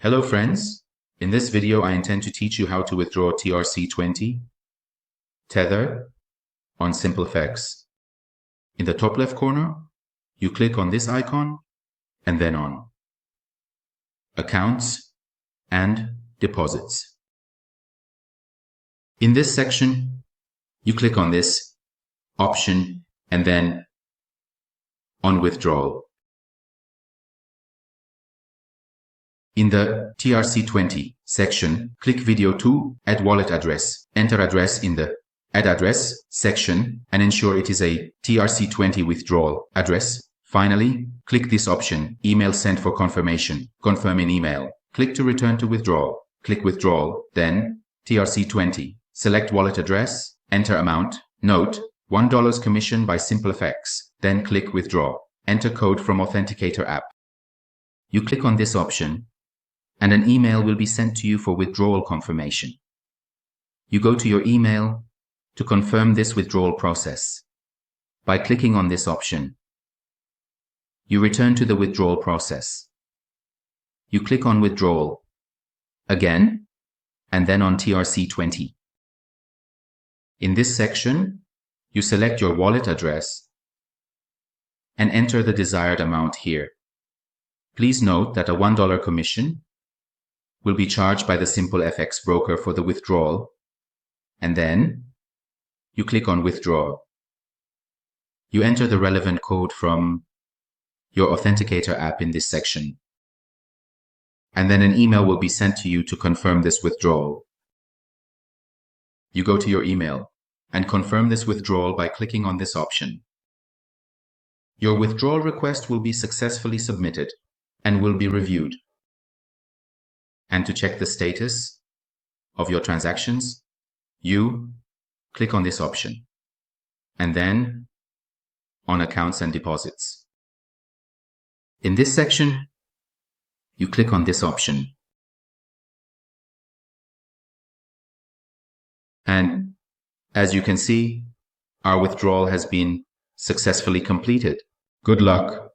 Hello friends, in this video I intend to teach you how to withdraw TRC20 Tether on SimpleFX. In the top left corner, you click on this icon and then on Accounts and Deposits. In this section, you click on this option and then on Withdrawal. In the TRC20 section, click Video 2, Add Wallet Address. Enter address in the Add Address section and ensure it is a TRC20 withdrawal address. Finally, click this option, Email Sent for confirmation. Confirm in email. Click to return to withdrawal. Click Withdrawal, then TRC20. Select wallet address, enter amount. Note, $1 commission by SimpleFX. Then click Withdraw. Enter code from Authenticator app. You click on this option, and an email will be sent to you for withdrawal confirmation. You go to your email to confirm this withdrawal process. By clicking on this option, you return to the withdrawal process. You click on Withdrawal again, and then on TRC20. In this section, you select your wallet address and enter the desired amount here. Please note that a $1 commission will be charged by the SimpleFX broker for the withdrawal, and then you click on Withdraw. You enter the relevant code from your Authenticator app in this section, and then an email will be sent to you to confirm this withdrawal. You go to your email and confirm this withdrawal by clicking on this option. Your withdrawal request will be successfully submitted and will be reviewed. And to check the status of your transactions, you click on this option and then on Accounts and Deposits. In this section, you click on this option. And as you can see, our withdrawal has been successfully completed. Good luck.